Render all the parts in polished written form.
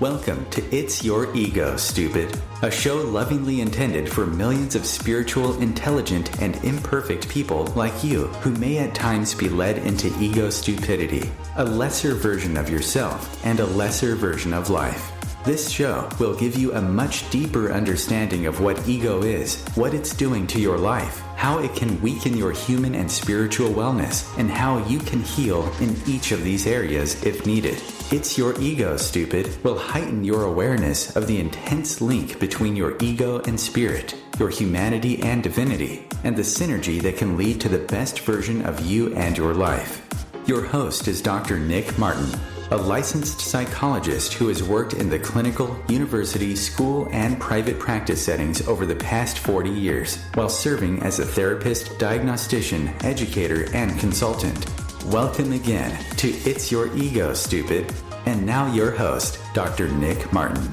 Welcome to It's Your Ego, Stupid, a show lovingly intended for millions of spiritual, intelligent, and imperfect people like you who may at times be led into ego stupidity, a lesser version of yourself and a lesser version of life. This show will give you a much deeper understanding of what ego is, what it's doing to your life, how it can weaken your human and spiritual wellness, and how you can heal in each of these areas if needed. It's Your Ego, Stupid will heighten your awareness of the intense link between your ego and spirit, your humanity and divinity, and the synergy that can lead to the best version of you and your life. Your host is Dr. Nick Martin, a licensed psychologist who has worked in the clinical, university, school, and private practice settings over the past 40 years, while serving as a therapist, diagnostician, educator, and consultant. Welcome again to It's Your Ego, Stupid. And now your host, Dr. Nick Martin.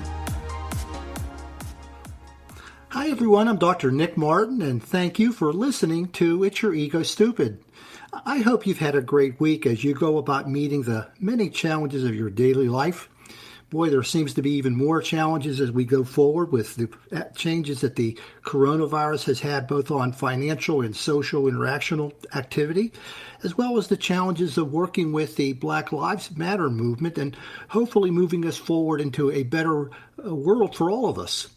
Hi everyone, I'm Dr. Nick Martin, and thank you for listening to It's Your Ego, Stupid. I hope you've had a great week as you go about meeting the many challenges of your daily life. Boy, there seems to be even more challenges as we go forward with the changes that the coronavirus has had both on financial and social interactional activity, as well as the challenges of working with the Black Lives Matter movement and hopefully moving us forward into a better world for all of us.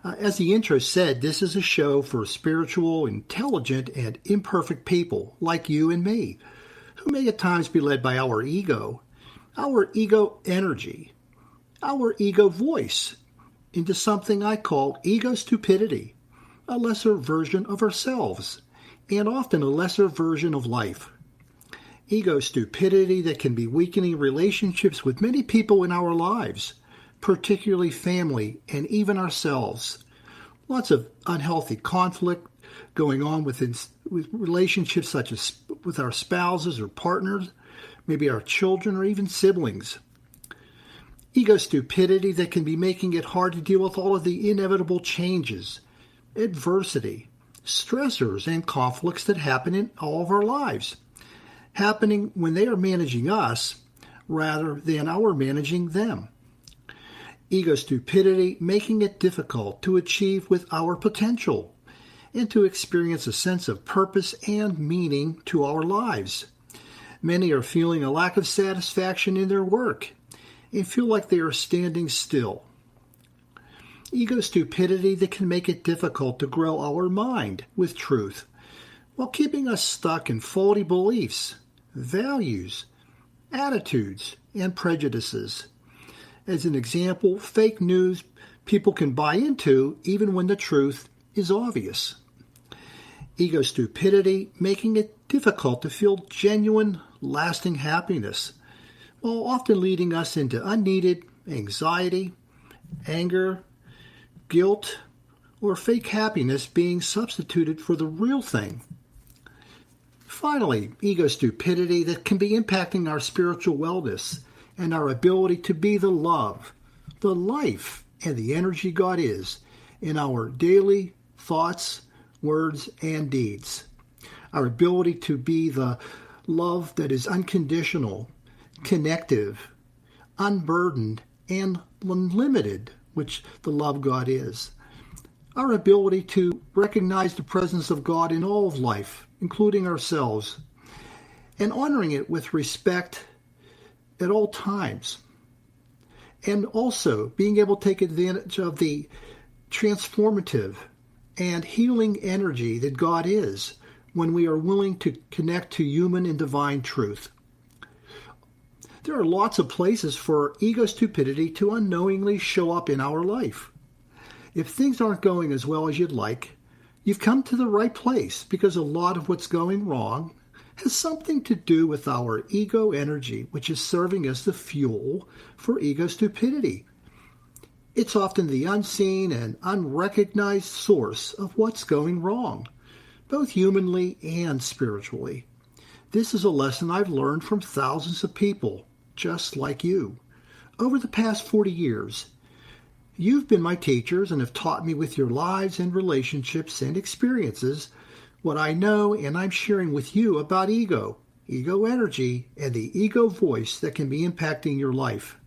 As the intro said, this is a show for spiritual, intelligent, and imperfect people like you and me, who may at times be led by our ego energy, our ego voice, into something I call ego stupidity, a lesser version of ourselves, and often a lesser version of life. Ego stupidity that can be weakening relationships with many people in our lives, particularly family and even ourselves. Lots of unhealthy conflict going on with relationships such as with our spouses or partners, maybe our children or even siblings. Ego stupidity that can be making it hard to deal with all of the inevitable changes, adversity, stressors, and conflicts that happen in all of our lives, happening when they are managing us rather than our managing them. Ego stupidity making it difficult to achieve with our potential and to experience a sense of purpose and meaning to our lives. Many are feeling a lack of satisfaction in their work and feel like they are standing still. Ego stupidity that can make it difficult to grow our mind with truth while keeping us stuck in faulty beliefs, values, attitudes, and prejudices. As an example, fake news people can buy into even when the truth is obvious. Ego stupidity making it difficult to feel genuine, lasting happiness, while often leading us into unneeded anxiety, anger, guilt, or fake happiness being substituted for the real thing. Finally, ego stupidity that can be impacting our spiritual wellness and our ability to be the love, the life, and the energy God is in our daily thoughts, words, and deeds. Our ability to be the love that is unconditional, connective, unburdened, and unlimited, which the love God is. Our ability to recognize the presence of God in all of life, including ourselves, and honoring it with respect at all times. And also being able to take advantage of the transformative and healing energy that God is when we are willing to connect to human and divine truth. There are lots of places for ego stupidity to unknowingly show up in our life. If things aren't going as well as you'd like, you've come to the right place because a lot of what's going wrong has something to do with our ego energy, which is serving as the fuel for ego stupidity. It's often the unseen and unrecognized source of what's going wrong, both humanly and spiritually. This is a lesson I've learned from thousands of people, just like you. Over the past 40 years, you've been my teachers and have taught me with your lives and relationships and experiences what I know and I'm sharing with you about ego energy, and the ego voice that can be impacting your life.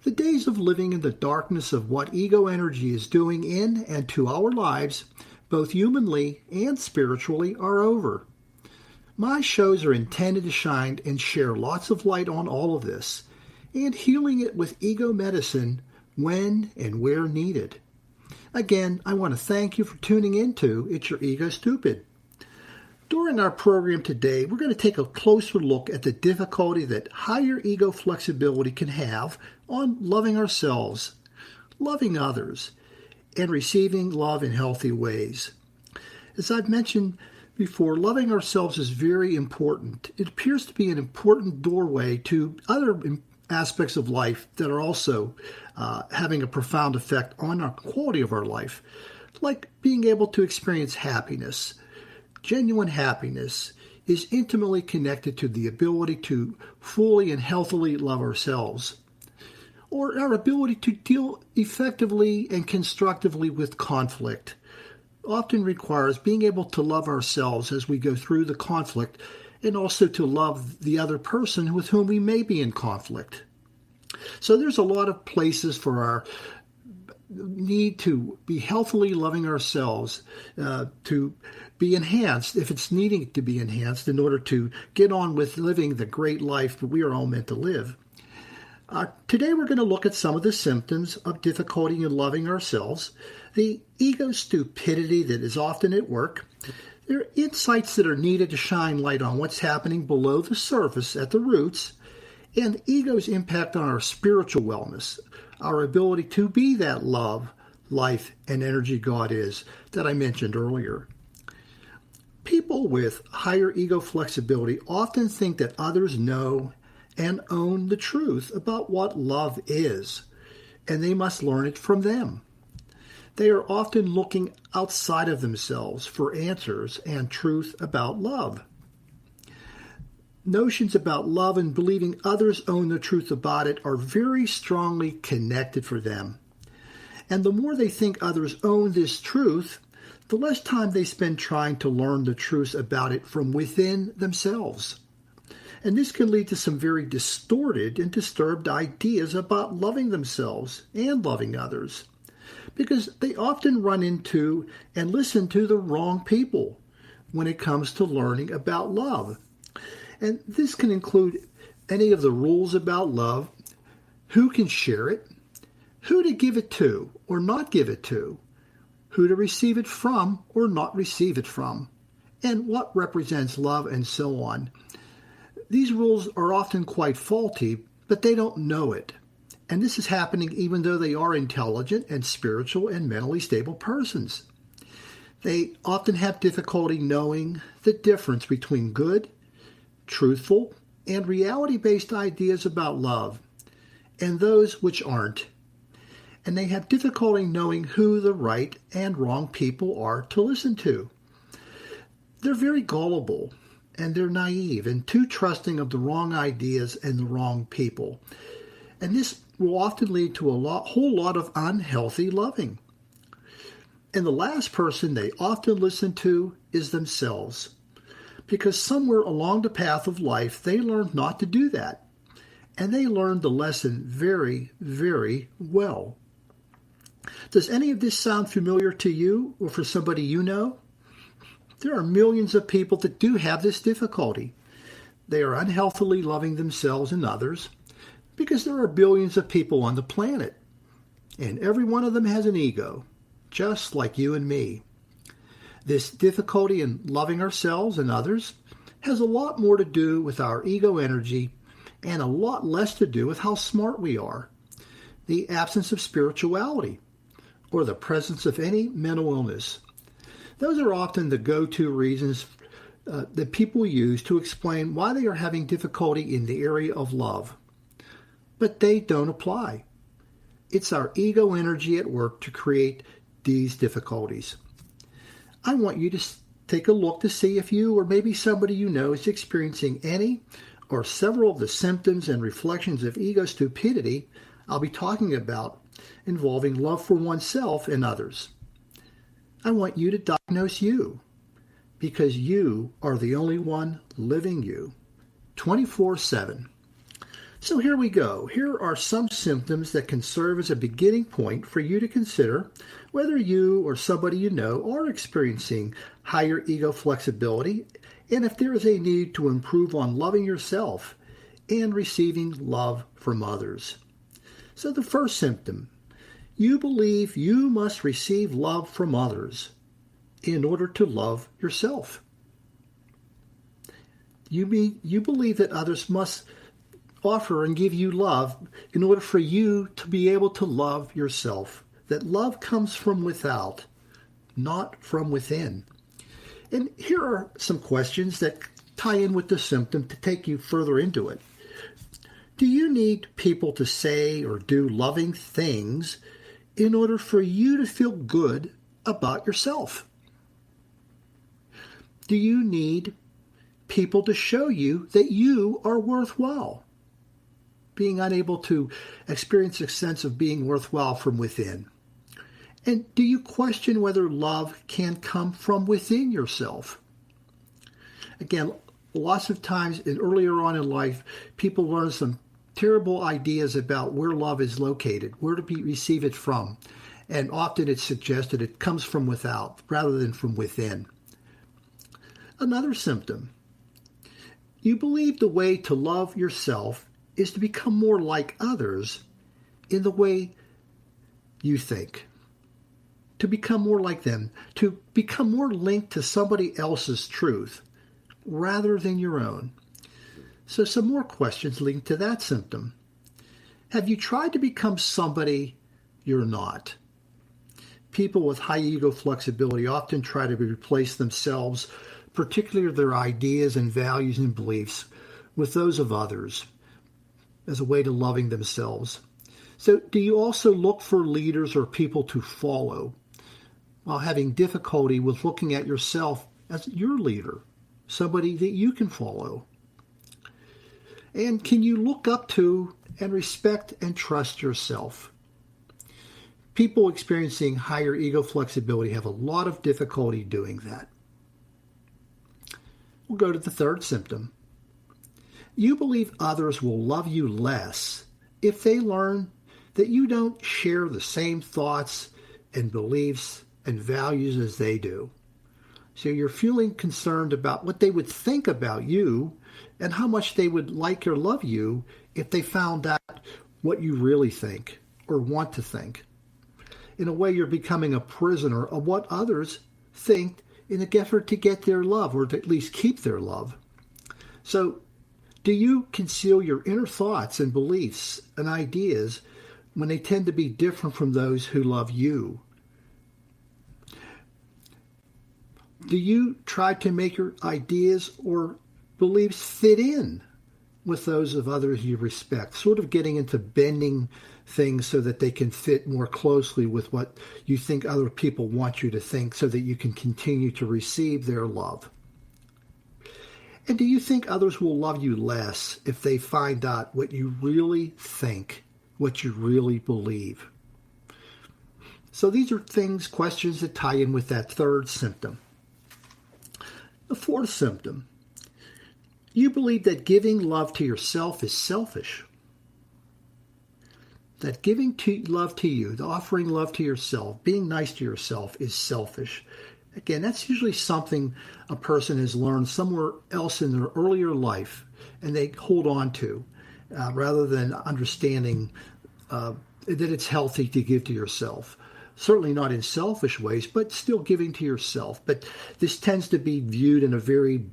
The days of living in the darkness of what ego energy is doing in and to our lives, both humanly and spiritually, are over. My shows are intended to shine and share lots of light on all of this, and healing it with ego medicine when and where needed. Again, I want to thank you for tuning into It's Your Ego Stupid. During our program today, we're going to take a closer look at the difficulty that higher ego flexibility can have on loving ourselves, loving others, and receiving love in healthy ways. As I've mentioned before, loving ourselves is very important. It appears to be an important doorway to other aspects of life that are also having a profound effect on our quality of our life, like being able to experience happiness. Genuine happiness is intimately connected to the ability to fully and healthily love ourselves, or our ability to deal effectively and constructively with conflict. Often requires being able to love ourselves as we go through the conflict, and also to love the other person with whom we may be in conflict. So there's a lot of places for our need to be healthily loving ourselves to be enhanced, if it's needing to be enhanced, in order to get on with living the great life that we are all meant to live. Today we're going to look at some of the symptoms of difficulty in loving ourselves, the ego stupidity that is often at work. There are insights that are needed to shine light on what's happening below the surface at the roots, and ego's impact on our spiritual wellness, our ability to be that love, life, and energy God is that I mentioned earlier. People with higher ego flexibility often think that others know and own the truth about what love is, and they must learn it from them. They are often looking outside of themselves for answers and truth about love. Notions about love and believing others own the truth about it are very strongly connected for them. And the more they think others own this truth, the less time they spend trying to learn the truth about it from within themselves. And this can lead to some very distorted and disturbed ideas about loving themselves and loving others, because they often run into and listen to the wrong people when it comes to learning about love. And this can include any of the rules about love, who can share it, who to give it to or not give it to, who to receive it from or not receive it from, and what represents love, and so on. These rules are often quite faulty, but they don't know it. And this is happening even though they are intelligent and spiritual and mentally stable persons. They often have difficulty knowing the difference between good, truthful, and reality-based ideas about love, and those which aren't. And they have difficulty knowing who the right and wrong people are to listen to. They're very gullible, and they're naive and too trusting of the wrong ideas and the wrong people. And this will often lead to a whole lot of unhealthy loving. And the last person they often listen to is themselves, because somewhere along the path of life they learned not to do that. And they learned the lesson very, very well. Does any of this sound familiar to you or for somebody you know? There are millions of people that do have this difficulty. They are unhealthily loving themselves and others because there are billions of people on the planet, and every one of them has an ego, just like you and me. This difficulty in loving ourselves and others has a lot more to do with our ego energy and a lot less to do with how smart we are, the absence of spirituality, or the presence of any mental illness. Those are often the go-to reasons that people use to explain why they are having difficulty in the area of love. But they don't apply. It's our ego energy at work to create these difficulties. I want you to take a look to see if you or maybe somebody you know is experiencing any or several of the symptoms and reflections of ego stupidity I'll be talking about involving love for oneself and others. I want you to diagnose you, because you are the only one living you 24/7. So here we go. Here are some symptoms that can serve as a beginning point for you to consider whether you or somebody you know are experiencing higher ego flexibility and if there is a need to improve on loving yourself and receiving love from others. So the first symptom, you believe you must receive love from others in order to love yourself. You believe that others must offer and give you love in order for you to be able to love yourself. That love comes from without, not from within. And here are some questions that tie in with the symptom to take you further into it. Do you need people to say or do loving things in order for you to feel good about yourself? Do you need people to show you that you are worthwhile? Being unable to experience a sense of being worthwhile from within. And do you question whether love can come from within yourself? Again, lots of times earlier on in life, people learn some terrible ideas about where love is located, where to receive it from. And often it's suggested it comes from without rather than from within. Another symptom. You believe the way to love yourself is to become more like others in the way you think. To become more like them. To become more linked to somebody else's truth rather than your own. So some more questions linked to that symptom. Have you tried to become somebody you're not? People with high ego flexibility often try to replace themselves, particularly their ideas and values and beliefs, with those of others as a way to loving themselves. So do you also look for leaders or people to follow while having difficulty with looking at yourself as your leader, somebody that you can follow? And can you look up to and respect and trust yourself? People experiencing higher ego flexibility have a lot of difficulty doing that. We'll go to the third symptom. You believe others will love you less if they learn that you don't share the same thoughts and beliefs and values as they do. So you're feeling concerned about what they would think about you and how much they would like or love you if they found out what you really think or want to think. In a way, you're becoming a prisoner of what others think in an effort to get their love or to at least keep their love. So do you conceal your inner thoughts and beliefs and ideas when they tend to be different from those who love you? Do you try to make your ideas or beliefs fit in with those of others you respect, sort of getting into bending things so that they can fit more closely with what you think other people want you to think so that you can continue to receive their love? And do you think others will love you less if they find out what you really think, what you really believe? So these are questions that tie in with that third symptom. The fourth symptom. You believe that giving love to yourself is selfish. That giving love to you, the offering love to yourself, being nice to yourself is selfish. Again, that's usually something a person has learned somewhere else in their earlier life, and they hold on to, rather than understanding that it's healthy to give to yourself. Certainly not in selfish ways, but still giving to yourself. But this tends to be viewed in a very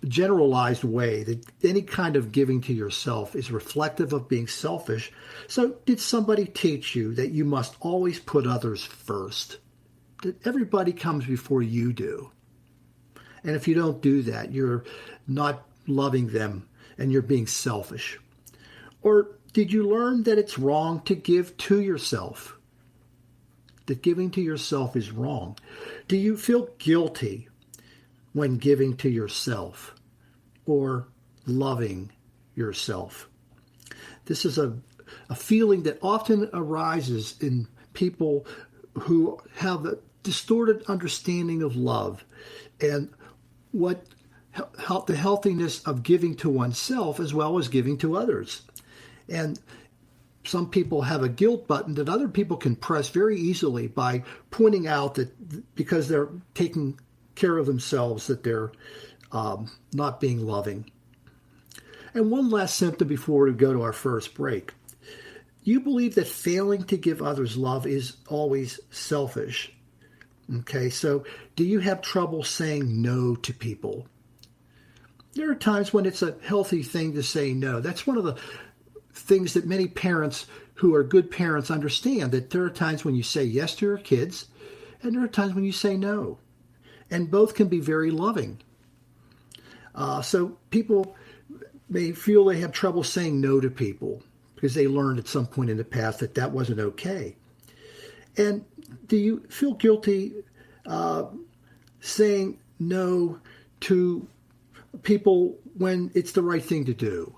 generalized way, that any kind of giving to yourself is reflective of being selfish. So did somebody teach you that you must always put others first? That everybody comes before you do. And if you don't do that, you're not loving them and you're being selfish. Or did you learn that it's wrong to give to yourself? That giving to yourself is wrong? Do you feel guilty when giving to yourself or loving yourself? This is a feeling that often arises in people who have a distorted understanding of love and what the healthiness of giving to oneself as well as giving to others. And some people have a guilt button that other people can press very easily by pointing out that because they're taking care of themselves, that they're not being loving. And one last symptom before we go to our first break. You believe that failing to give others love is always selfish. Okay, so do you have trouble saying no to people? There are times when it's a healthy thing to say no. That's one of the things that many parents who are good parents understand, that there are times when you say yes to your kids, and there are times when you say no. And both can be very loving. So people may feel they have trouble saying no to people because they learned at some point in the past that that wasn't okay. And do you feel guilty saying no to people when it's the right thing to do?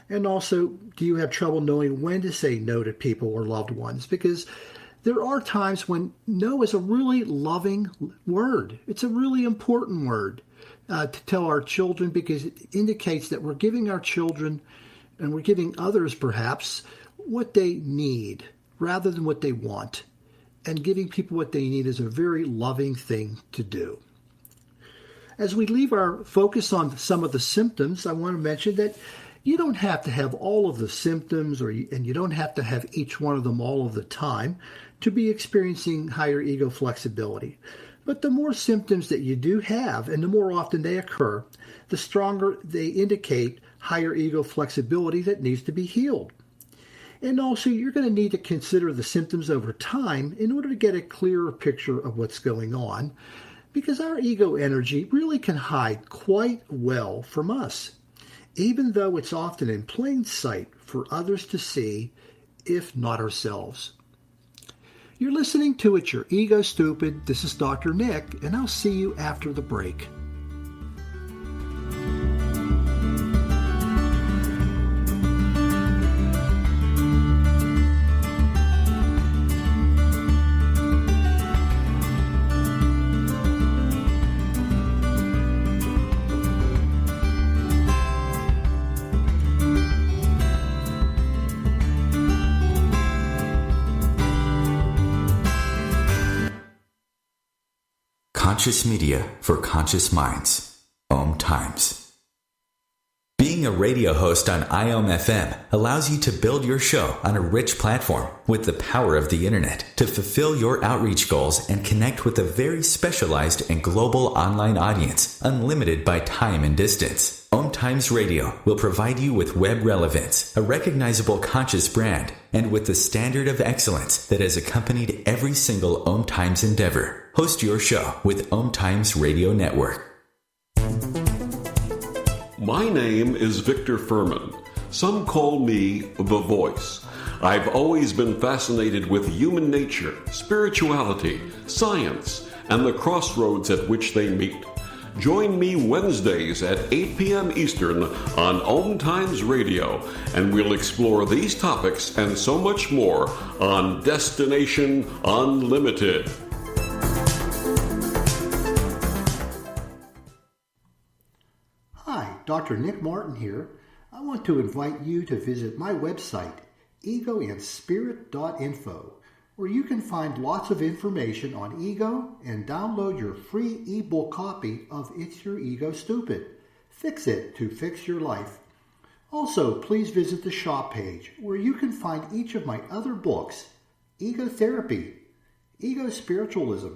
And also, do you have trouble knowing when to say no to people or loved ones? Because there are times when no is a really loving word. It's a really important word to tell our children, because it indicates that we're giving our children, and we're giving others perhaps, what they need rather than what they want. And giving people what they need is a very loving thing to do. As we leave our focus on some of the symptoms, I want to mention that you don't have to have all of the symptoms, and you don't have to have each one of them all of the time to be experiencing higher ego flexibility. But the more symptoms that you do have, and the more often they occur, the stronger they indicate higher ego flexibility that needs to be healed. And also, you're going to need to consider the symptoms over time in order to get a clearer picture of what's going on, because our ego energy really can hide quite well from us, even though it's often in plain sight for others to see, if not ourselves. You're listening to It's Your Ego Stupid. This is Dr. Nick, and I'll see you after the break. Conscious media for conscious minds. OMTimes. Being a radio host on IOM-FM allows you to build your show on a rich platform with the power of the internet to fulfill your outreach goals and connect with a very specialized and global online audience, unlimited by time and distance. OMTimes Radio will provide you with web relevance, a recognizable conscious brand, and with the standard of excellence that has accompanied every single OMTimes endeavor. Host your show with OMTimes Radio Network. My name is Victor Furman. Some call me The Voice. I've always been fascinated with human nature, spirituality, science, and the crossroads at which they meet. Join me Wednesdays at 8 p.m. Eastern on OMTimes Radio, and we'll explore these topics and so much more on Destination Unlimited. Hi, Dr. Nick Martin here. I want to invite you to visit my website, egoandspirit.info, where you can find lots of information on ego and download your free ebook copy of It's Your Ego Stupid. Fix it to fix your life. Also, please visit the shop page where you can find each of my other books, Ego Therapy, Ego Spiritualism,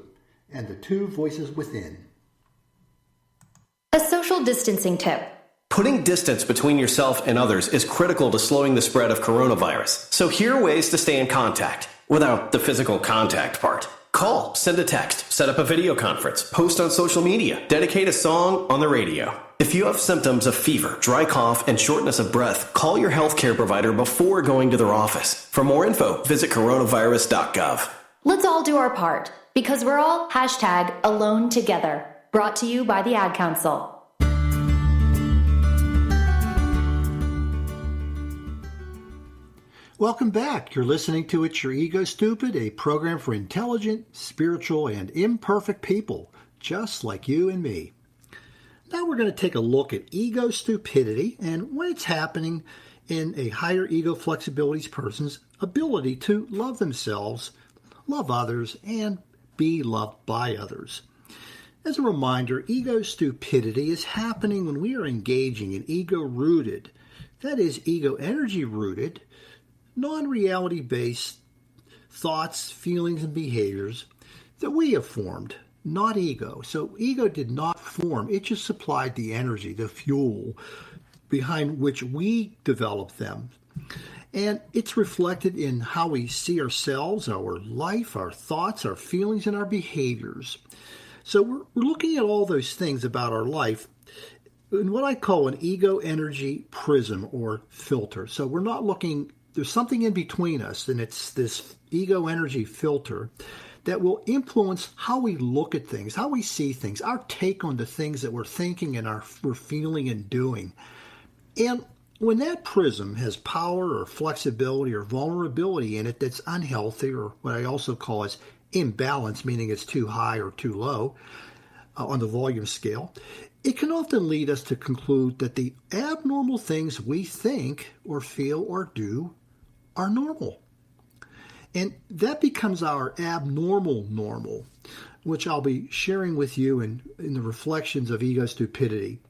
and The Two Voices Within. A social distancing tip. Putting distance between yourself and others is critical to slowing the spread of coronavirus. So here are ways to stay in contact without the physical contact part. Call, send a text, set up a video conference, post on social media, dedicate a song on the radio. If you have symptoms of fever, dry cough, and shortness of breath, call your healthcare provider before going to their office. For more info, visit coronavirus.gov. Let's all do our part, because we're all #alone together. Brought to you by the Ad Council. Welcome back. You're listening to It's Your Ego Stupid, a program for intelligent, spiritual, and imperfect people, just like you and me. Now we're going to take a look at ego stupidity and when it's happening in a higher ego flexibility person's ability to love themselves, love others, and be loved by others. As a reminder, ego stupidity is happening when we are engaging in ego-rooted, that is, ego energy-rooted, non-reality-based thoughts, feelings, and behaviors that we have formed, not ego. So ego did not form. It just supplied the energy, the fuel behind which we developed them. And it's reflected in how we see ourselves, our life, our thoughts, our feelings, and our behaviors. So we're looking at all those things about our life in what I call an ego energy prism or filter. So we're not looking, there's something in between us, and it's this ego energy filter that will influence how we look at things, how we see things, our take on the things that we're thinking and we're feeling and doing. And when that prism has power or flexibility or vulnerability in it that's unhealthy, or what I also call as imbalance, meaning it's too high or too low on the volume scale, it can often lead us to conclude that the abnormal things we think or feel or do are normal. And that becomes our abnormal normal, which I'll be sharing with you in the reflections of ego stupidity.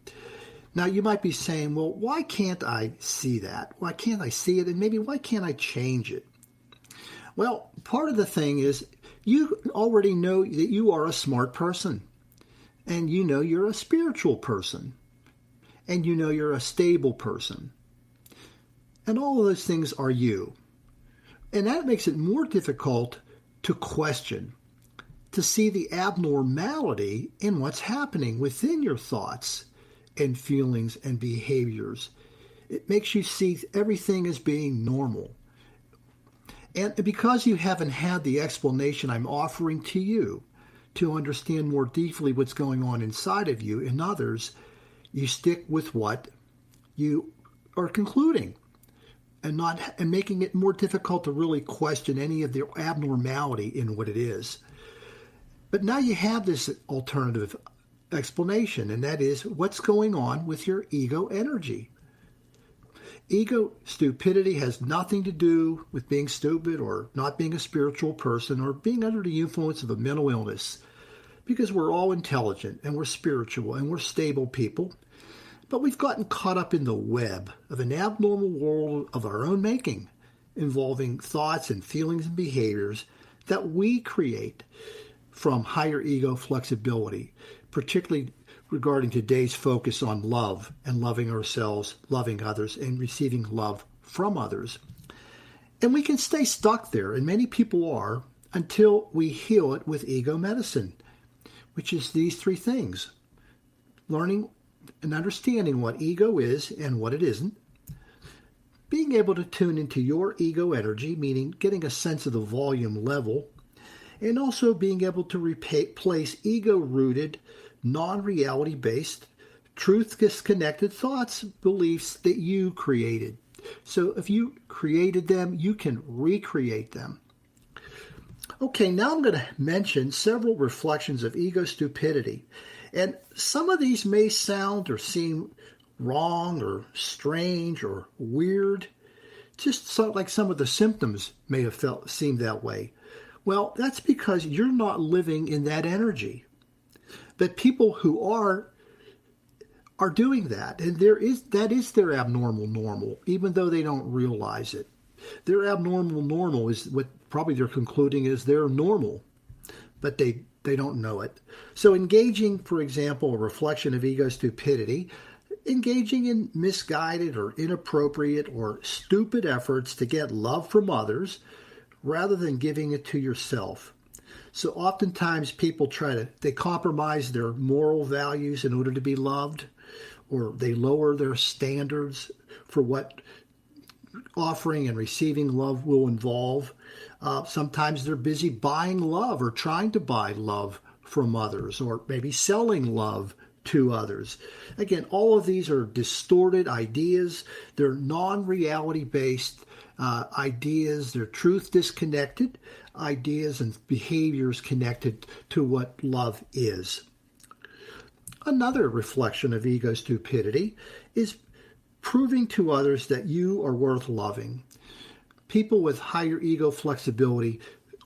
Now, you might be saying, well, why can't I see that? Why can't I see it? And maybe why can't I change it? Well, part of the thing is you already know that you are a smart person. And you know you're a spiritual person. And you know you're a stable person. And all of those things are you. And that makes it more difficult to question, to see the abnormality in what's happening within your thoughts and feelings and behaviors. It makes you see everything as being normal. And because you haven't had the explanation I'm offering to you to understand more deeply what's going on inside of you and others, you stick with what you are concluding and making it more difficult to really question any of the abnormality in what it is. But now you have this alternative explanation, and that is what's going on with your ego energy. Ego stupidity has nothing to do with being stupid or not being a spiritual person or being under the influence of a mental illness, because we're all intelligent and we're spiritual and we're stable people. But we've gotten caught up in the web of an abnormal world of our own making, involving thoughts and feelings and behaviors that we create from higher ego flexibility, particularly regarding today's focus on love and loving ourselves, loving others, and receiving love from others. And we can stay stuck there, and many people are, until we heal it with ego medicine, which is these three things: learning and understanding what ego is and what it isn't, being able to tune into your ego energy, meaning getting a sense of the volume level, and also being able to replace ego-rooted, non-reality-based, truth-disconnected thoughts, beliefs that you created. So if you created them, you can recreate them. Okay, now I'm going to mention several reflections of ego stupidity. And some of these may sound or seem wrong or strange or weird, just like some of the symptoms may have seemed that way. Well, that's because you're not living in that energy. But people who are doing that, and that is their abnormal normal, even though they don't realize it. Their abnormal normal is what probably they're concluding is their normal, but they don't know it. So engaging, for example, a reflection of ego stupidity, engaging in misguided or inappropriate or stupid efforts to get love from others rather than giving it to yourself. So oftentimes people they compromise their moral values in order to be loved, or they lower their standards for what offering and receiving love will involve. Sometimes they're busy buying love or trying to buy love from others, or maybe selling love to others. Again, all of these are distorted ideas. They're non-reality based ideas. They're truth disconnected ideas and behaviors connected to what love is. Another reflection of ego stupidity is proving to others that you are worth loving. People with higher ego flexibility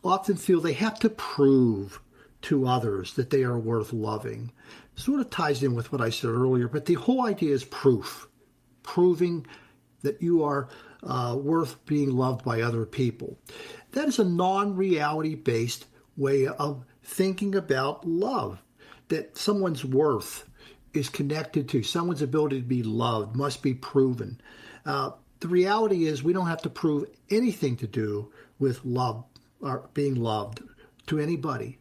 often feel they have to prove to others that they are worth loving. Sort of ties in with what I said earlier, but the whole idea is proof. Proving that you are worth being loved by other people. That is a non-reality based way of thinking about love, that someone's worth is connected to someone's ability to be loved, must be proven. The reality is we don't have to prove anything to do with love or being loved to anybody.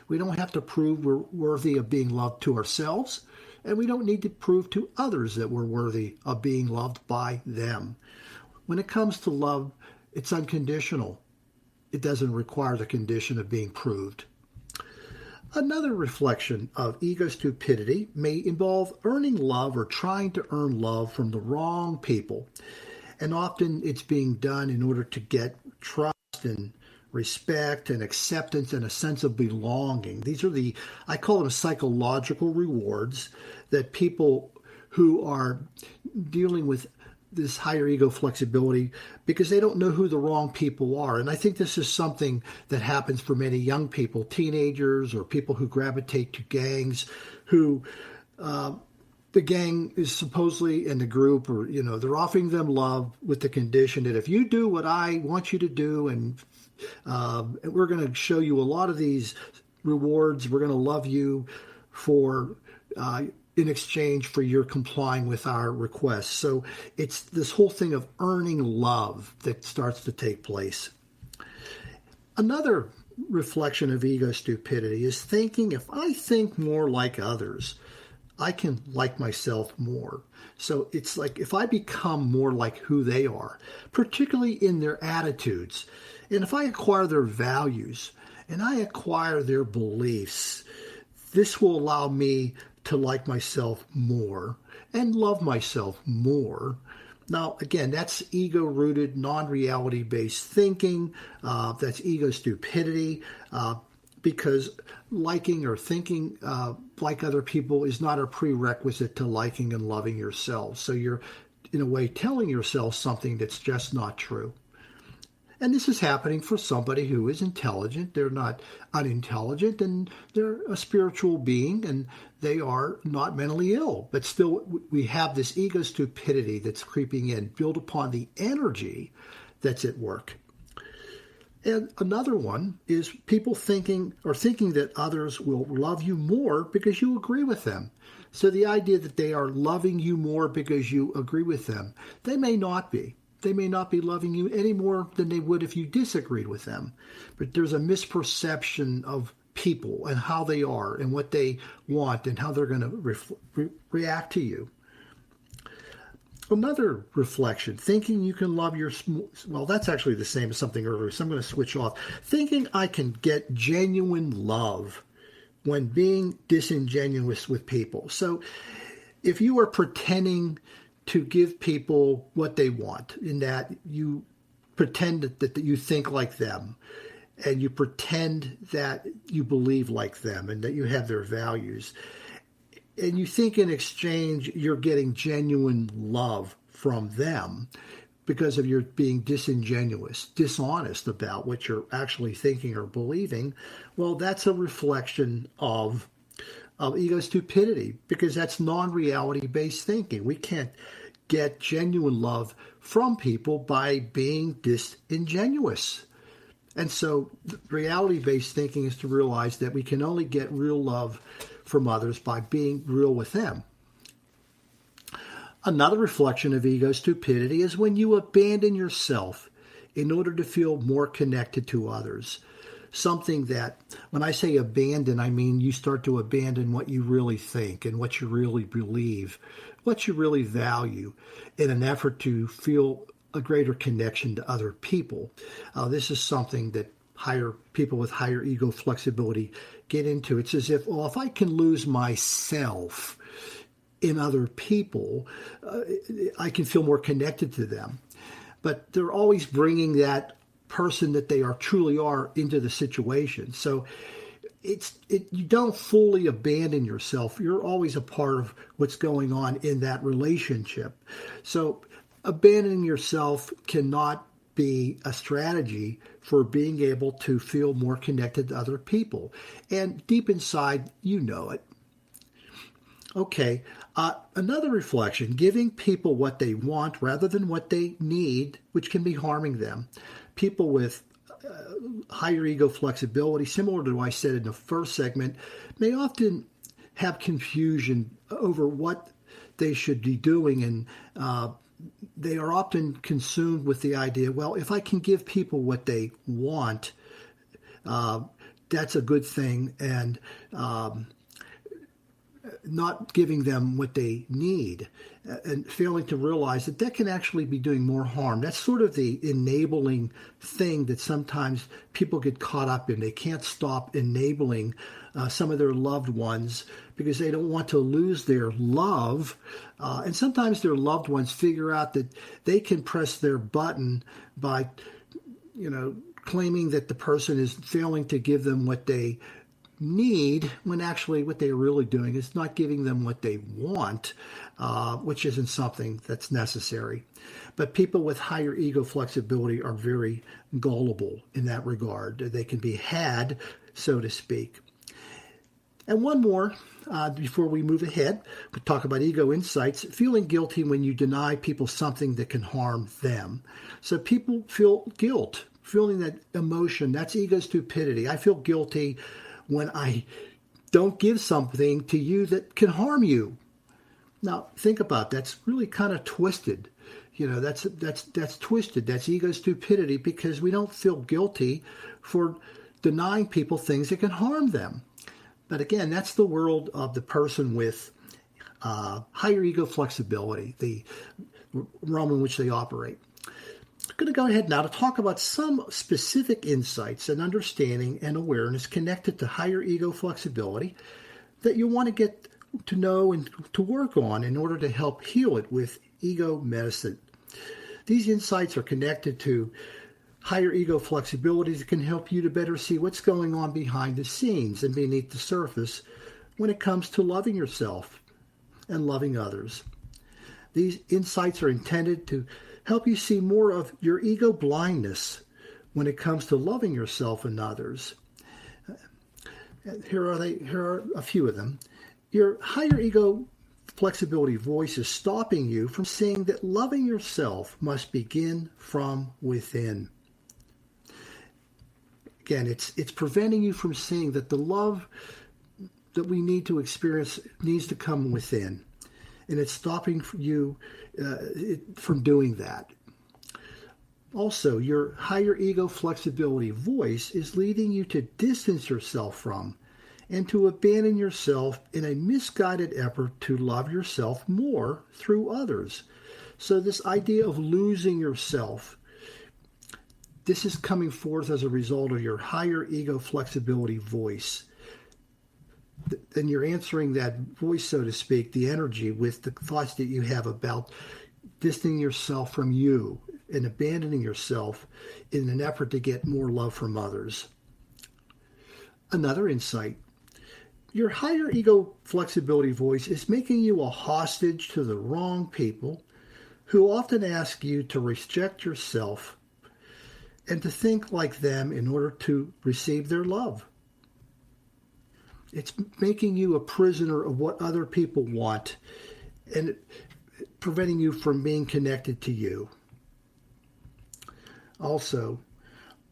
We don't have to prove we're worthy of being loved to ourselves, and we don't need to prove to others that we're worthy of being loved by them. When it comes to love, it's unconditional. It doesn't require the condition of being proved. Another reflection of ego stupidity may involve earning love or trying to earn love from the wrong people. And often it's being done in order to get trust and respect and acceptance and a sense of belonging. These are I call them psychological rewards that people who are dealing with this higher ego flexibility because they don't know who the wrong people are. And I think this is something that happens for many young people, teenagers or people who gravitate to gangs, who the gang is supposedly in the group, or, they're offering them love with the condition that if you do what I want you to do, and we're going to show you a lot of these rewards, we're going to love you for in exchange for your complying with our requests. So it's this whole thing of earning love that starts to take place. Another reflection of ego stupidity is thinking if I think more like others, I can like myself more. So it's like if I become more like who they are, particularly in their attitudes, and if I acquire their values and I acquire their beliefs, this will allow me to like myself more and love myself more. Now, again, that's ego-rooted, non-reality-based thinking. That's ego stupidity, because liking or thinking like other people is not a prerequisite to liking and loving yourself. So you're, in a way, telling yourself something that's just not true. And this is happening for somebody who is intelligent. They're not unintelligent, and they're a spiritual being, and they are not mentally ill. But still, we have this ego stupidity that's creeping in, built upon the energy that's at work. And another one is people thinking that others will love you more because you agree with them. So the idea that they are loving you more because you agree with them, they may not be. They may not be loving you any more than they would if you disagreed with them. But there's a misperception of people and how they are and what they want and how they're going to react to you. Another reflection, thinking you can love well, that's actually the same as something earlier, so I'm going to switch off. Thinking I can get genuine love when being disingenuous with people. So if you are pretending to give people what they want, in that you pretend that you think like them, and you pretend that you believe like them and that you have their values, and you think in exchange you're getting genuine love from them because of your being disingenuous, dishonest about what you're actually thinking or believing, well, that's a reflection of ego stupidity, because that's non-reality based thinking. We can't get genuine love from people by being disingenuous. And so reality-based thinking is to realize that we can only get real love from others by being real with them. Another reflection of ego stupidity is when you abandon yourself in order to feel more connected to others. Something that, when I say abandon, I mean you start to abandon what you really think and what you really believe, what you really value, in an effort to feel a greater connection to other people. This is something that people with higher ego flexibility get into. It's as if, well, if I can lose myself in other people, I can feel more connected to them. But they're always bringing that person that they truly are into the situation. So you don't fully abandon yourself. You're always a part of what's going on in that relationship. So abandoning yourself cannot be a strategy for being able to feel more connected to other people. And deep inside, you know it. Okay, another reflection, giving people what they want rather than what they need, which can be harming them. People with higher ego flexibility, similar to what I said in the first segment, may often have confusion over what they should be doing, and they are often consumed with the idea, well, if I can give people what they want, that's a good thing, and not giving them what they need, and failing to realize that that can actually be doing more harm. That's sort of the enabling thing that sometimes people get caught up in. They can't stop enabling some of their loved ones because they don't want to lose their love. And sometimes their loved ones figure out that they can press their button by, claiming that the person is failing to give them what they need, when actually what they're really doing is not giving them what they want, which isn't something that's necessary. But people with higher ego flexibility are very gullible in that regard. They can be had, so to speak. And one more, before we move ahead, we talk about ego insights, feeling guilty when you deny people something that can harm them. So people feel guilt, feeling that emotion, that's ego stupidity. I feel guilty when I don't give something to you that can harm you. Now, think about that. That's really kind of twisted. That's twisted. That's ego stupidity, because we don't feel guilty for denying people things that can harm them. But again, that's the world of the person with higher ego flexibility, the realm in which they operate. I'm going to go ahead now to talk about some specific insights and understanding and awareness connected to higher ego flexibility that you want to get to know and to work on in order to help heal it with ego medicine. These insights are connected to higher ego flexibility that can help you to better see what's going on behind the scenes and beneath the surface when it comes to loving yourself and loving others. These insights are intended to help you see more of your ego blindness when it comes to loving yourself and others. Here are a few of them. Your higher ego flexibility voice is stopping you from seeing that loving yourself must begin from within. Again, it's preventing you from seeing that the love that we need to experience needs to come within. And it's stopping you from doing that. Also, your higher ego flexibility voice is leading you to distance yourself from and to abandon yourself in a misguided effort to love yourself more through others. So this idea of losing yourself, this is coming forth as a result of your higher ego flexibility voice. Then you're answering that voice, so to speak, the energy, with the thoughts that you have about distancing yourself from you and abandoning yourself in an effort to get more love from others. Another insight. Your higher ego flexibility voice is making you a hostage to the wrong people who often ask you to reject yourself and to think like them in order to receive their love. It's making you a prisoner of what other people want and preventing you from being connected to you. Also,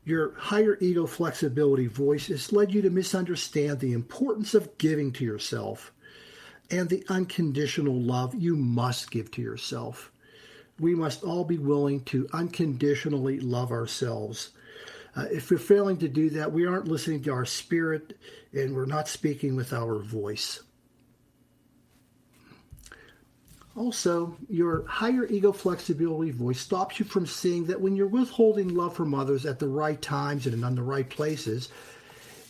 your higher ego flexibility voice has led you to misunderstand the importance of giving to yourself and the unconditional love you must give to yourself. We must all be willing to unconditionally love ourselves. If we're failing to do that, we aren't listening to our spirit and we're not speaking with our voice. Also, your higher ego flexibility voice stops you from seeing that when you're withholding love from others at the right times and in the right places,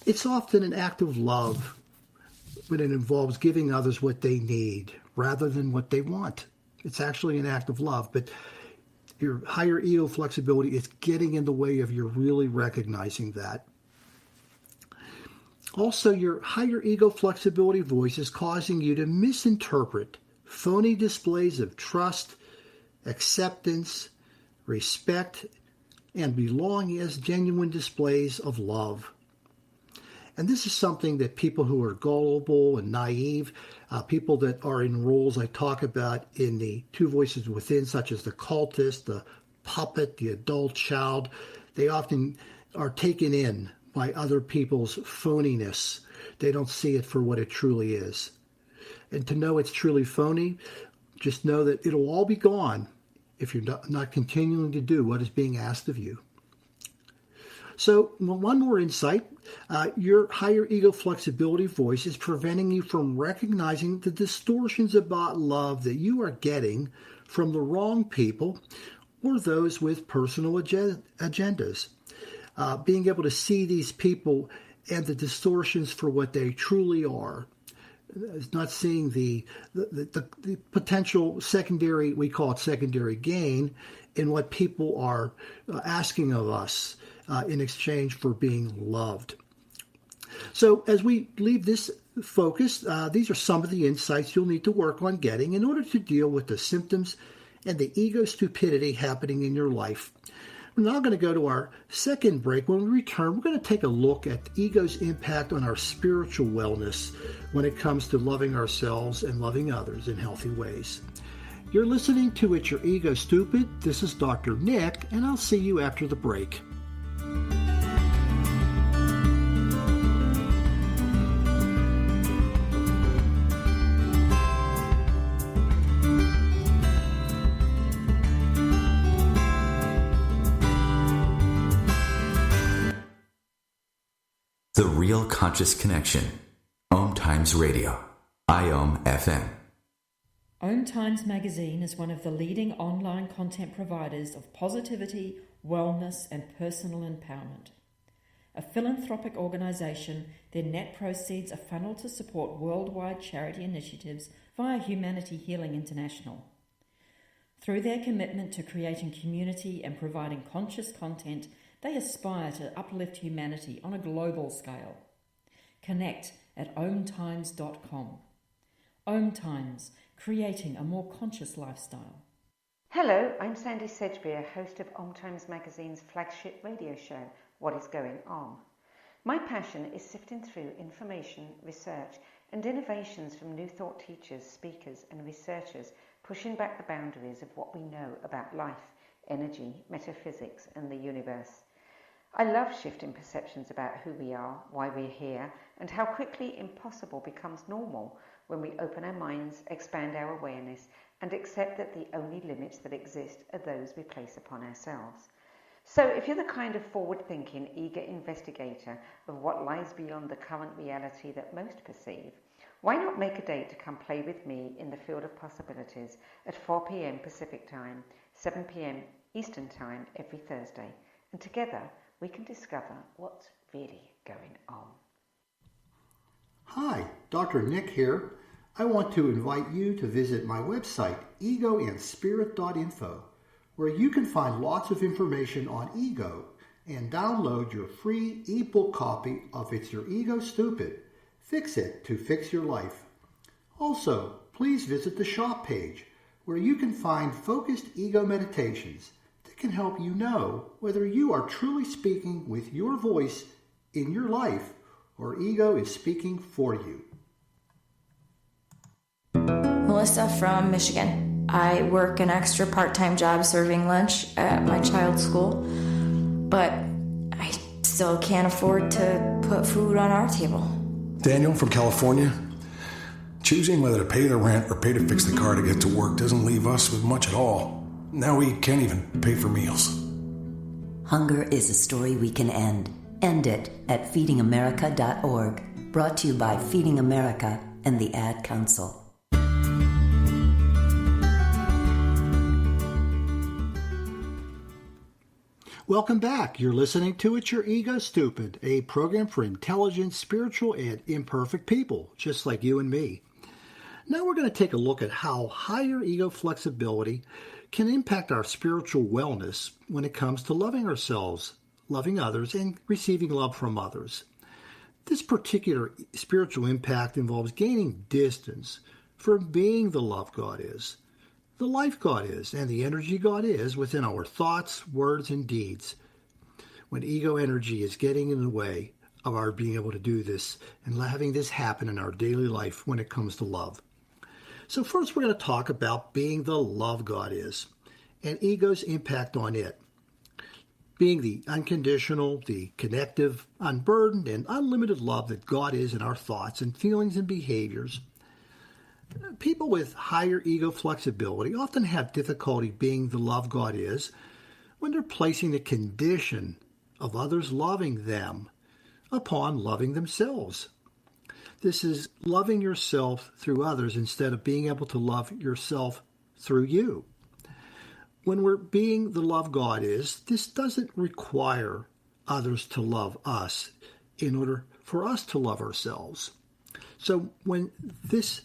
it's often an act of love when it involves giving others what they need rather than what they want. It's actually an act of love, but your higher ego flexibility is getting in the way of you really recognizing that. Also, your higher ego flexibility voice is causing you to misinterpret phony displays of trust, acceptance, respect, and belonging as genuine displays of love. And this is something that people who are gullible and naive, people that are in roles I talk about in the Two Voices Within, such as the cultist, the puppet, the adult child, they often are taken in by other people's phoniness. They don't see it for what it truly is. And to know it's truly phony, just know that it'll all be gone if you're not continuing to do what is being asked of you. So one more insight, your higher ego flexibility voice is preventing you from recognizing the distortions about love that you are getting from the wrong people or those with personal agendas. Being able to see these people and the distortions for what they truly are. Not seeing the potential secondary, we call it secondary gain, in what people are asking of us in exchange for being loved. So as we leave this focus, these are some of the insights you'll need to work on getting in order to deal with the symptoms and the ego stupidity happening in your life. We're now going to go to our second break. When we return, we're going to take a look at ego's impact on our spiritual wellness when it comes to loving ourselves and loving others in healthy ways. You're listening to It's Your Ego Stupid. This is Dr. Nick, and I'll see you after the break. The Real Conscious Connection. OMTimes Radio. IOM FM. OMTimes magazine is one of the leading online content providers of positivity, wellness, and personal empowerment. A philanthropic organization, their net proceeds are funneled to support worldwide charity initiatives via Humanity Healing International. Through their commitment to creating community and providing conscious content, they aspire to uplift humanity on a global scale. Connect at OMTimes.com. OMTimes, creating a more conscious lifestyle. Hello, I'm Sandy Sedgbeer, host of OMTimes Magazine's flagship radio show, What is Going On? My passion is sifting through information, research, and innovations from new thought teachers, speakers, and researchers pushing back the boundaries of what we know about life, energy, metaphysics, and the universe. I love shifting perceptions about who we are, why we're here, and how quickly impossible becomes normal when we open our minds, expand our awareness, and accept that the only limits that exist are those we place upon ourselves. So if you're the kind of forward-thinking, eager investigator of what lies beyond the current reality that most perceive, why not make a date to come play with me in the field of possibilities at 4 p.m. Pacific Time, 7 p.m. Eastern Time every Thursday, and together we can discover what's really going on. Hi, Dr. Nick here. I want to invite you to visit my website, egoandspirit.info, where you can find lots of information on ego and download your free ebook copy of It's Your Ego Stupid. Fix it to fix your life. Also, please visit the shop page, where you can find focused ego meditations that can help you know whether you are truly speaking with your voice in your life or ego is speaking for you. Melissa from Michigan. I work an extra part-time job serving lunch at my child's school, but I still can't afford to put food on our table. Daniel from California. Choosing whether to pay the rent or pay to fix the car to get to work doesn't leave us with much at all. Now we can't even pay for meals. Hunger is a story we can end. End it at feedingamerica.org. Brought to you by Feeding America and the Ad Council. Welcome back. You're listening to It's Your Ego Stupid, a program for intelligent, spiritual, and imperfect people, just like you and me. Now we're going to take a look at how higher ego flexibility can impact our spiritual wellness when it comes to loving ourselves, loving others, and receiving love from others. This particular spiritual impact involves gaining distance from being the love God is, the life God is, and the energy God is within our thoughts, words, and deeds. When ego energy is getting in the way of our being able to do this and having this happen in our daily life when it comes to love. So first we're going to talk about being the love God is and ego's impact on it. Being the unconditional, the connective, unburdened, and unlimited love that God is in our thoughts and feelings and behaviors. People with higher ego flexibility often have difficulty being the love God is when they're placing the condition of others loving them upon loving themselves. This is loving yourself through others instead of being able to love yourself through you. When we're being the love God is, this doesn't require others to love us in order for us to love ourselves. So when this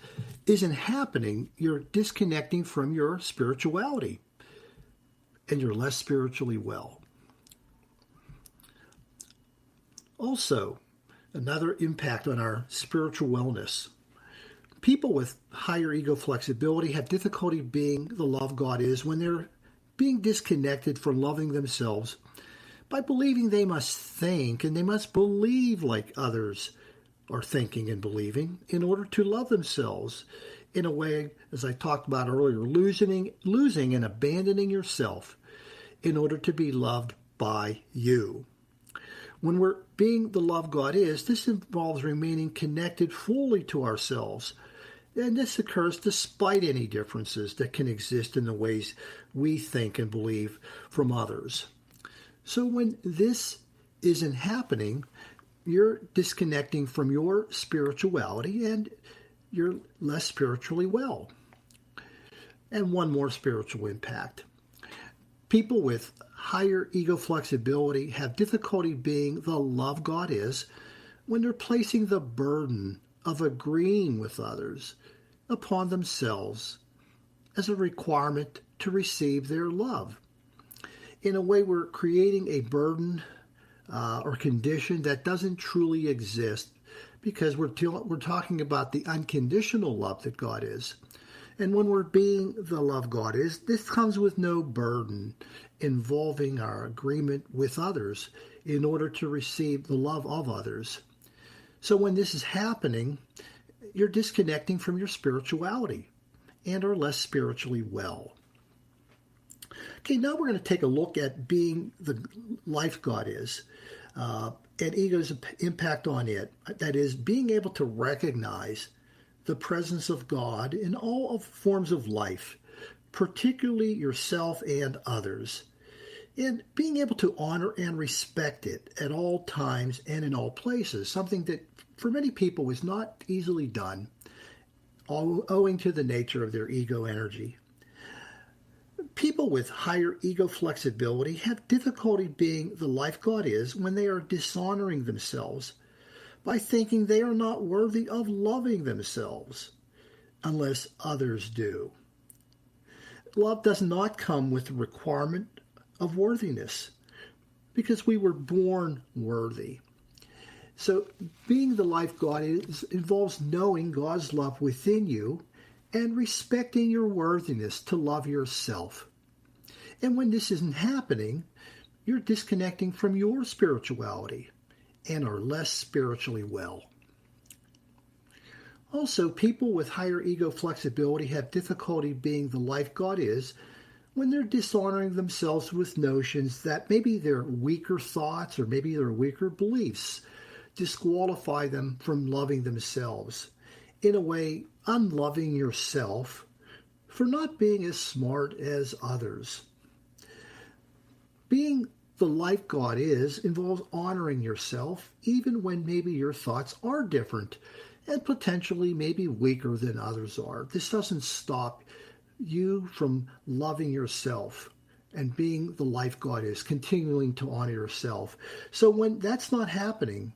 isn't happening, you're disconnecting from your spirituality and you're less spiritually well. Also, another impact on our spiritual wellness. People with higher ego flexibility have difficulty being the love God is when they're being disconnected from loving themselves by believing they must think and they must believe like others are thinking and believing in order to love themselves in a way, as I talked about earlier, losing and abandoning yourself in order to be loved by you. When we're being the love God is, this involves remaining connected fully to ourselves. And this occurs despite any differences that can exist in the ways we think and believe from others. So when this isn't happening, you're disconnecting from your spirituality and you're less spiritually well. And one more spiritual impact. People with higher ego flexibility have difficulty being the love God is when they're placing the burden of agreeing with others upon themselves as a requirement to receive their love. In a way, we're creating a burden or condition that doesn't truly exist because we're talking about the unconditional love that God is. And when we're being the love God is, this comes with no burden involving our agreement with others in order to receive the love of others. So when this is happening, you're disconnecting from your spirituality and are less spiritually well. Okay, now we're going to take a look at being the life God is and ego's impact on it. That is, being able to recognize the presence of God in all of forms of life, particularly yourself and others, and being able to honor and respect it at all times and in all places, something that for many people is not easily done, owing to the nature of their ego energy. People with higher ego flexibility have difficulty being the life God is when they are dishonoring themselves by thinking they are not worthy of loving themselves unless others do. Love does not come with the requirement of worthiness because we were born worthy. So being the life God is involves knowing God's love within you and respecting your worthiness to love yourself. And when this isn't happening, you're disconnecting from your spirituality and are less spiritually well. Also, people with higher ego flexibility have difficulty being the life God is when they're dishonoring themselves with notions that maybe their weaker thoughts or maybe their weaker beliefs disqualify them from loving themselves. In a way, unloving yourself for not being as smart as others. Being the life God is involves honoring yourself even when maybe your thoughts are different and potentially maybe weaker than others are. This doesn't stop you from loving yourself and being the life God is, continuing to honor yourself. So when that's not happening,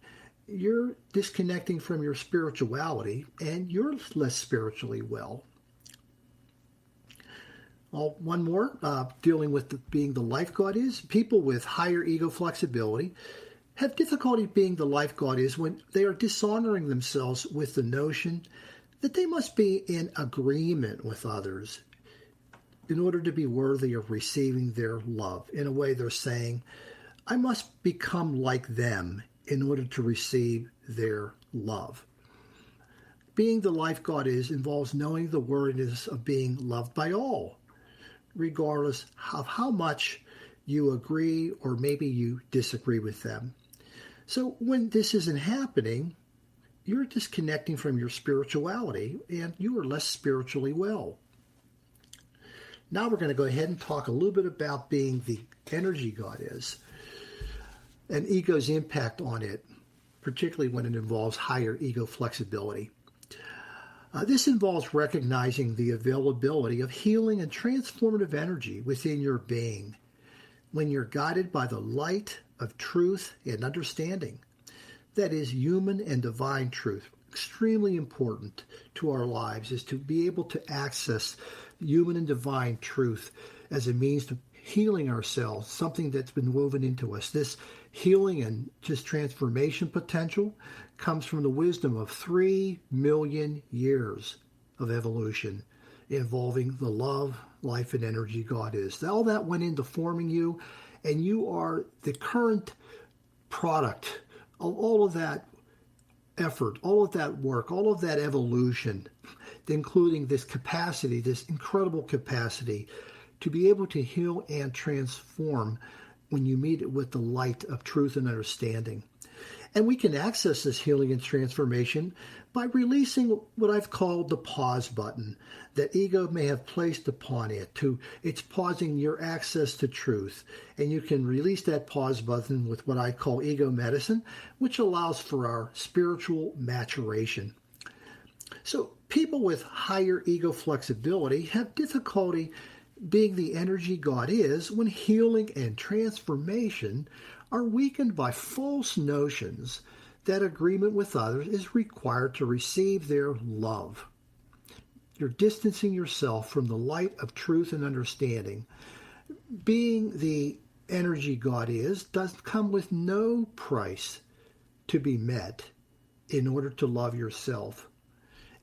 you're disconnecting from your spirituality and you're less spiritually well. One more, dealing with being the life God is. People with higher ego flexibility have difficulty being the life God is when they are dishonoring themselves with the notion that they must be in agreement with others in order to be worthy of receiving their love. In a way, they're saying, I must become like them in order to receive their love. Being the life God is involves knowing the worthiness of being loved by all, regardless of how much you agree or maybe you disagree with them. So when this isn't happening, you're disconnecting from your spirituality and you are less spiritually well. Now we're going to go ahead and talk a little bit about being the energy God is and ego's impact on it, particularly when it involves higher ego flexibility. This involves recognizing the availability of healing and transformative energy within your being when you're guided by the light of truth and understanding. That is human and divine truth. Extremely important to our lives is to be able to access human and divine truth as a means to healing ourselves, something that's been woven into us. This healing and just transformation potential comes from the wisdom of 3 million years of evolution involving the love, life, and energy God is. All that went into forming you, and you are the current product of all of that effort, all of that work, all of that evolution, including this capacity, this incredible capacity to be able to heal and transform when you meet it with the light of truth and understanding. And we can access this healing and transformation by releasing what I've called the pause button that ego may have placed upon it. It's pausing your access to truth. And you can release that pause button with what I call ego medicine, which allows for our spiritual maturation. So people with higher ego flexibility have difficulty being the energy God is when healing and transformation are weakened by false notions that agreement with others is required to receive their love. You're distancing yourself from the light of truth and understanding. Being the energy God is does come with no price to be met in order to love yourself,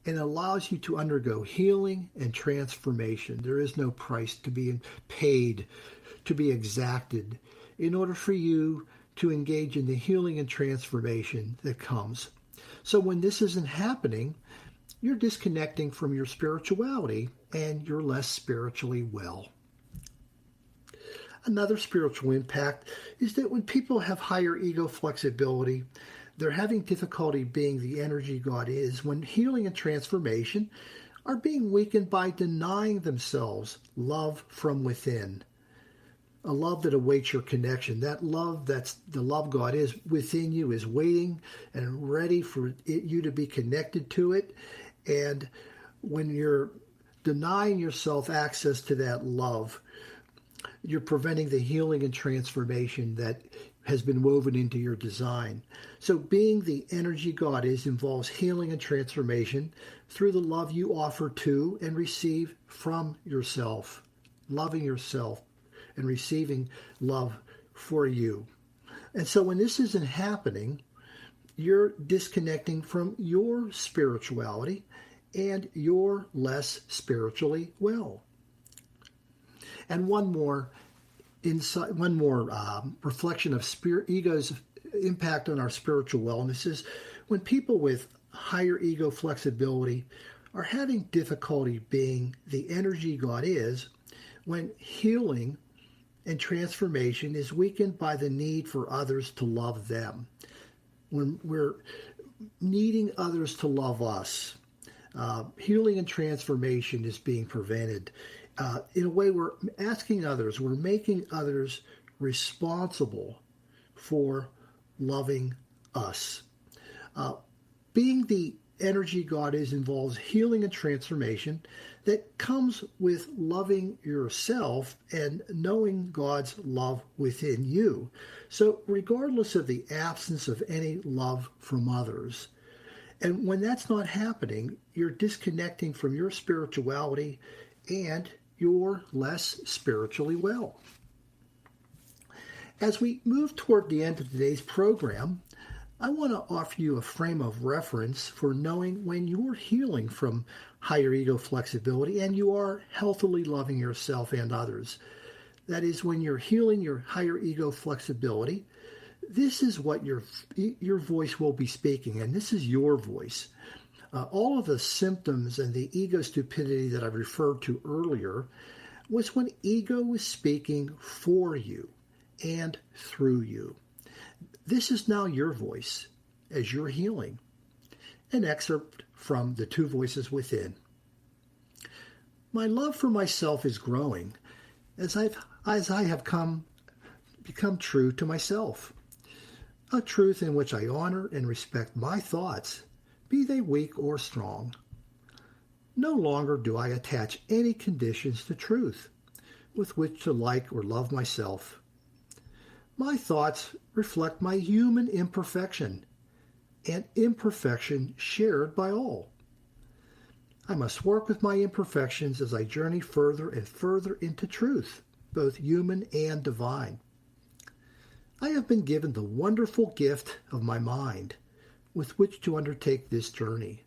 and allows you to undergo healing and transformation. There is no price to be paid, to be exacted, in order for you to engage in the healing and transformation that comes. So when this isn't happening, you're disconnecting from your spirituality and you're less spiritually well. Another spiritual impact is that when people have higher ego flexibility, they're having difficulty being the energy God is when healing and transformation are being weakened by denying themselves love from within. A love that awaits your connection. That love that's the love God is within you is waiting and ready for you to be connected to it. And when you're denying yourself access to that love, you're preventing the healing and transformation that has been woven into your design. So being the energy God is involves healing and transformation through the love you offer to and receive from yourself, loving yourself and receiving love for you. And so when this isn't happening, you're disconnecting from your spirituality and you're less spiritually well. And one more reflection of ego's impact on our spiritual wellness is when people with higher ego flexibility are having difficulty being the energy God is, when healing and transformation is weakened by the need for others to love them. When we're needing others to love us, healing and transformation is being prevented. In a way, we're making others responsible for loving us. Being the energy God is involves healing and transformation that comes with loving yourself and knowing God's love within you. So regardless of the absence of any love from others, and when that's not happening, you're disconnecting from your spirituality and you're less spiritually well. As we move toward the end of today's program, I want to offer you a frame of reference for knowing when you're healing from higher ego flexibility and you are healthily loving yourself and others. That is, when you're healing your higher ego flexibility, this is what your voice will be speaking, and this is your voice. All of the symptoms and the ego stupidity that I referred to earlier was when ego was speaking for you and through you. This is now your voice as you're healing. An excerpt from The Two Voices Within. My love for myself is growing as I have become true to myself. A truth in which I honor and respect my thoughts, be they weak or strong. No longer do I attach any conditions to truth with which to like or love myself. My thoughts reflect my human imperfection, and imperfection shared by all. I must work with my imperfections as I journey further and further into truth, both human and divine. I have been given the wonderful gift of my mind with which to undertake this journey,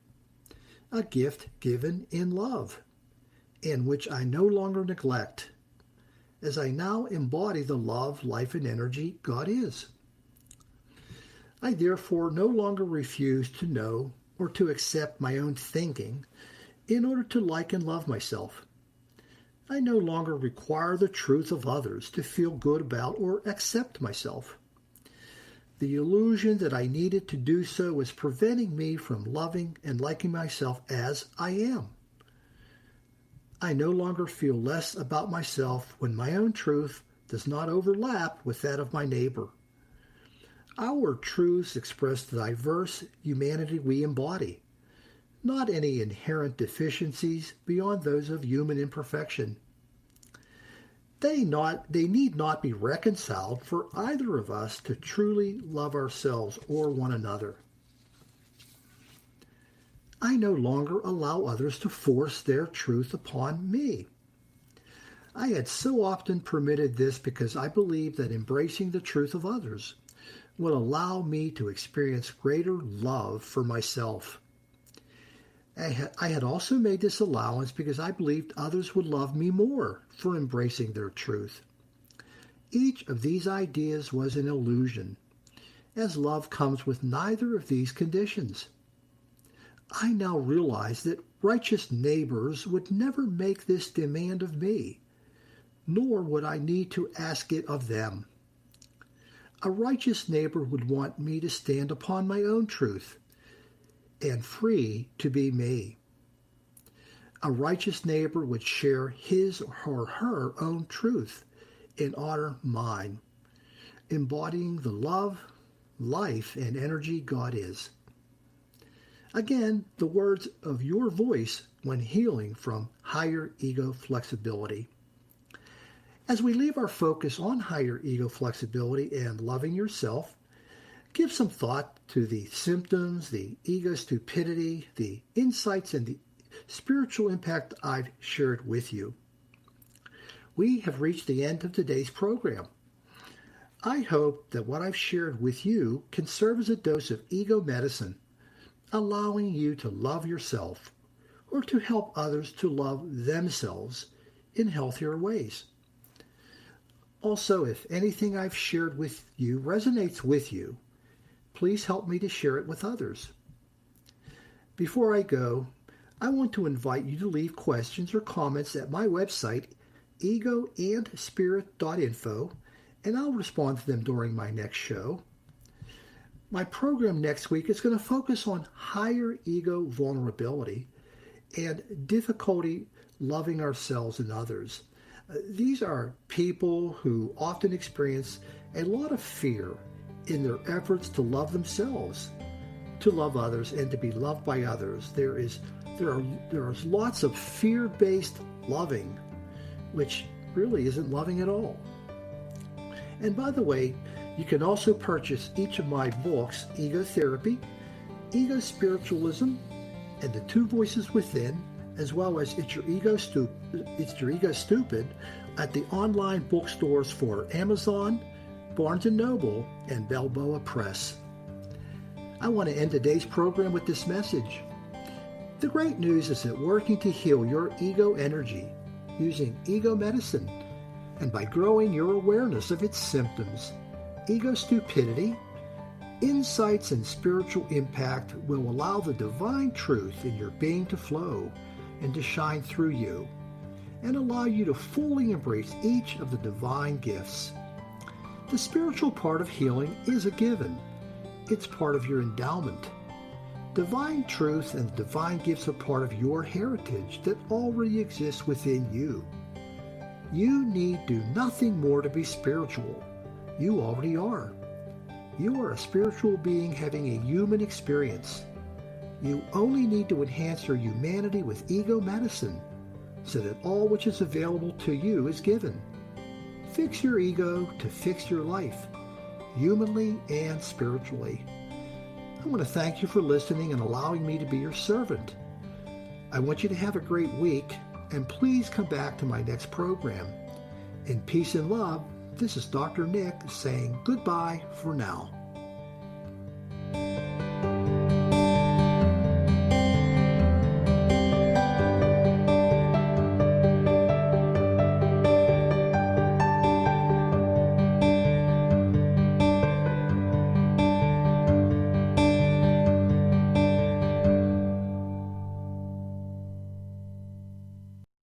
a gift given in love, and which I no longer neglect, as I now embody the love, life, and energy God is. I therefore no longer refuse to know or to accept my own thinking in order to like and love myself. I no longer require the truth of others to feel good about or accept myself. The illusion that I needed to do so was preventing me from loving and liking myself as I am. I no longer feel less about myself when my own truth does not overlap with that of my neighbor. Our truths express the diverse humanity we embody, not any inherent deficiencies beyond those of human imperfection. They need not be reconciled for either of us to truly love ourselves or one another. I no longer allow others to force their truth upon me. I had so often permitted this because I believed that embracing the truth of others would allow me to experience greater love for myself. I had also made this allowance because I believed others would love me more for embracing their truth. Each of these ideas was an illusion, as love comes with neither of these conditions. I now realize that righteous neighbors would never make this demand of me, nor would I need to ask it of them. A righteous neighbor would want me to stand upon my own truth and free to be me. A righteous neighbor would share his or her own truth and honor mine, embodying the love, life, and energy God is. Again, the words of your voice when healing from higher ego flexibility. As we leave our focus on higher ego flexibility and loving yourself, give some thought to the symptoms, the ego stupidity, the insights, and the spiritual impact I've shared with you. We have reached the end of today's program. I hope that what I've shared with you can serve as a dose of ego medicine, allowing you to love yourself or to help others to love themselves in healthier ways. Also, if anything I've shared with you resonates with you, please help me to share it with others. Before I go, I want to invite you to leave questions or comments at my website, egoandspirit.info, and I'll respond to them during my next show. My program next week is going to focus on higher ego vulnerability and difficulty loving ourselves and others. These are people who often experience a lot of fear in their efforts to love themselves, to love others, and to be loved by others. There is lots of fear-based loving, which really isn't loving at all. And by the way, you can also purchase each of my books, Ego Therapy, Ego Spiritualism, and The Two Voices Within, as well as It's Your Ego Stupid, at the online bookstores for Amazon, Barnes & Noble, and Balboa Press. I want to end today's program with this message. The great news is that working to heal your ego energy using ego medicine and by growing your awareness of its symptoms, ego stupidity, insights, and spiritual impact will allow the divine truth in your being to flow and to shine through you and allow you to fully embrace each of the divine gifts. The spiritual part of healing is a given. It's part of your endowment. Divine truth and divine gifts are part of your heritage that already exists within you. You need do nothing more to be spiritual. You already are. You are a spiritual being having a human experience. You only need to enhance your humanity with ego medicine so that all which is available to you is given. Fix your ego to fix your life, humanly and spiritually. I want to thank you for listening and allowing me to be your servant. I want you to have a great week, and please come back to my next program. In peace and love, this is Dr. Nick saying goodbye for now.